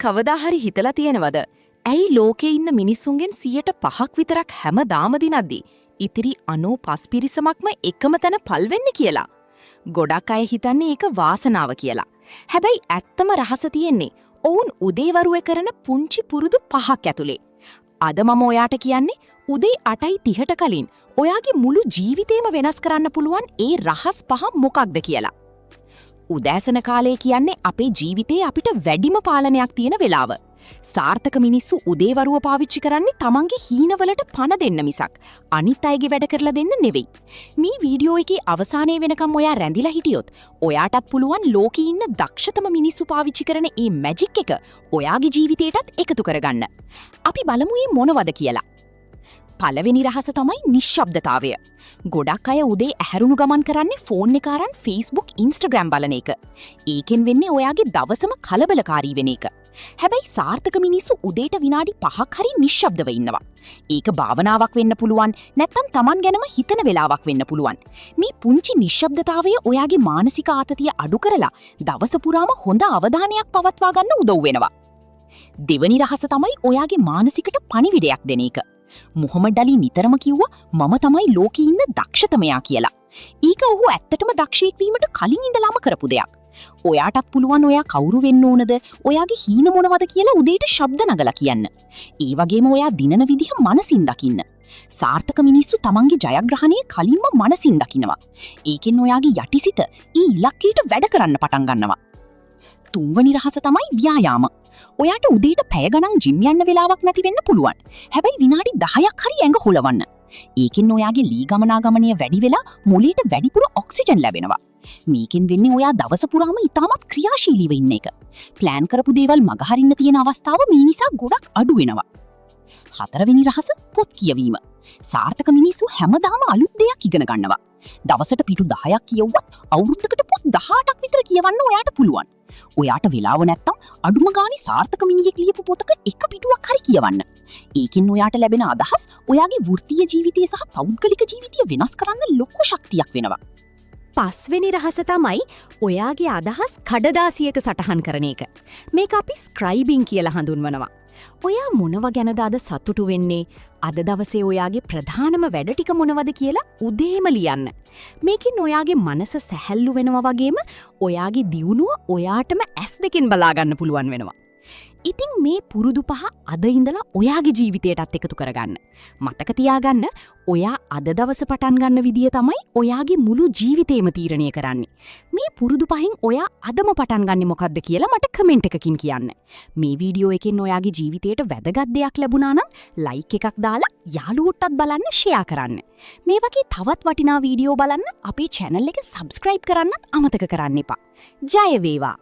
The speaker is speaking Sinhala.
කවදා හරි හිතලා තියෙනවද? ඇයි ලෝකේ ඉන්න මිනිස්සුන්ගෙන් 5% විතරක් හැමදාම දිනද්දී ඉතිරි 95 පිරිසමක්ම එකම තැන පල් වෙන්නේ කියලා? ගොඩක් අය හිතන්නේ ඒක වාසනාව කියලා. හැබැයි ඇත්තම රහස තියෙන්නේ ඔවුන් උදේවරුේ කරන පුංචි පුරුදු 5ක් ඇතුලේ. අද මම ඔයාට කියන්නේ උදේ 8:30ට කලින් ඔයාගේ මුළු ජීවිතේම වෙනස් කරන්න පුළුවන් ඒ රහස් 5 මොකක්ද කියලා. උදෑසන කාලය කියන්නේ අපේ ජීවිතේ අපිට වැඩිම පාලනයක් තියෙන වෙලාව. සාර්ථක මිනිස්සු උදේවරුව පාවිච්චි කරන්නේ තමන්ගේ හීනවලට පණ දෙන්න මිසක් අනිත් අයගේ වැඩ කරලා දෙන්න නෙවෙයි. මේ වීඩියෝ එකේ අවසානයේ වෙනකම් ඔයා රැඳිලා හිටියොත් ඔයාටත් පුළුවන් ලෝකේ ඉන්න දක්ෂතම මිනිස්සු පාවිච්චි කරන මේ මැජික් එක ඔයාගේ ජීවිතේටත් එකතු කරගන්න. අපි බලමු මේ මොනවද කියලා. පළවෙනි රහස තමයි නිශ්ශබ්දතාවය. ගොඩක් අය උදේ ඇහැරුණු ගමන් කරන්නේ ෆෝන් එක අරන් Facebook, Instagram බලන එක. ඒකෙන් වෙන්නේ ඔයාගේ දවසම කලබලකාරී වෙන එක. හැබැයි සාර්ථක මිනිස්සු උදේට විනාඩි 5ක් හරි නිශ්ශබ්දව ඉන්නවා. ඒක භාවනාවක් වෙන්න පුළුවන්, නැත්නම් Taman ගැනම හිතන වෙලාවක් වෙන්න පුළුවන්. මේ පුංචි නිශ්ශබ්දතාවය ඔයාගේ මානසික ආතතිය අඩු කරලා දවස පුරාම හොඳ අවධානයක් පවත්වා ගන්න උදව් වෙනවා. දෙවැනි රහස තමයි ඔයාගේ මානසිකට පණිවිඩයක් දෙන එක. මොහමඩ් අලි නිතරම කිව්වා මම තමයි ලෝකේ ඉන්න දක්ෂතමයා කියලා. ඒක ඔහු ඇත්තටම දක්ෂයෙක් වීමට කලින් ඉඳලාම කරපු දෙයක්. ඔයාටත් පුළුවන් ඔයා කවුරු වෙන්න ඕනද, ඔයාගේ හීන මොනවද කියලා උදේට ශබ්ද නගලා කියන්න. ඒ වගේම ඔයා දිනන විදිහ මනසින් දකින්න. සාර්ථක මිනිස්සු තමන්ගේ ජයග්‍රහණය කලින්ම මනසින් දකින්නවා. ඒකෙන් ඔයාගේ යටිසිත ඊ ඉලක්කයට වැඩ කරන්න පටන් ගන්නවා. තුන්වෙනි රහස තමයි ව්‍යායාම. ඔයාට උදේට පැය ගණන් ජිම් යන්න වෙලාවක් නැති වෙන්න පුළුවන්. හැබැයි විනාඩි 10ක් හරි ඇඟ හොලවන්න. ඒකෙන් ඔයාගේ ලී ගමනාගමනය වැඩි වෙලා මොළයට වැඩිපුර ඔක්සිජන් ලැබෙනවා. මේකෙන් වෙන්නේ ඔයා දවස පුරාම ඉතාමත් ක්‍රියාශීලීව ඉන්න එක. ප්ලෑන් කරපු දේවල් මගහරින්න තියෙන අවස්ථාව මේ නිසා ගොඩක් අඩු වෙනවා. හතරවෙනි රහස පොත් කියවීම. සාර්ථක මිනිස්සු හැමදාම අලුත් දෙයක් ඉගෙන ගන්නවා. දවසට පිටු 10ක් කියවුවත් අවුරුද්දකට පොත් 18ක් විතර කියවන්න ඔයාට පුළුවන්. ඔයාට වෙලාව නැත්තම් අඩුම ගානේ සාර්ථක මිනිහෙක් ලියපු පොතක එක පිටුවක් හරි කියවන්න. ඒකෙන් ඔයාට ලැබෙන අදහස් ඔයාගේ වෘත්තීය ජීවිතය සහ පෞද්ගලික ජීවිතය වෙනස් කරන්න ලොකු ශක්තියක් වෙනවා. පස්වෙනි රහස තමයි ඔයාගේ අදහස් කඩදාසියක සටහන් කරන එක. මේක අපි ස්ක්‍රයිබින් කියලා හඳුන්වනවා. ඔයා මොනව ගැනද අද සතුටු වෙන්නේ? අද දවසේ ඔයාගේ ප්‍රධානම වැඩ ටික මොනවද කියලා උදේම ලියන්න. මේකෙන් ඔයාගේ මනස සැහැල්ලු වෙනවා වගේම ඔයාගේ දියුණුව ඔයාටම ඇස් දෙකෙන් බලා ගන්න පුළුවන් වෙනවා. ඉතින් මේ පුරුදු 5 අද ඉඳලා ඔයාගේ ජීවිතයටත් එකතු කරගන්න. මතක තියාගන්න ඔයා අද දවස පටන් ගන්න විදිය තමයි ඔයාගේ මුළු ජීවිතේම තීරණය කරන්නේ. මේ පුරුදු 5න් ඔයා අදම පටන් ගන්නෙ මොකද්ද කියලා මට කමෙන්ට් එකකින් කියන්න. මේ වීඩියෝ එකෙන් ඔයාගේ ජීවිතයට වැදගත් දෙයක් ලැබුණා නම් ලයික් එකක් දාලා යාළුවොටත් බලන්න ෂෙයා කරන්න. මේ වගේ තවත් වටිනා වීඩියෝ බලන්න අපේ channel එක subscribe කරන්නත් අමතක කරන්න එපා. ජය වේවා.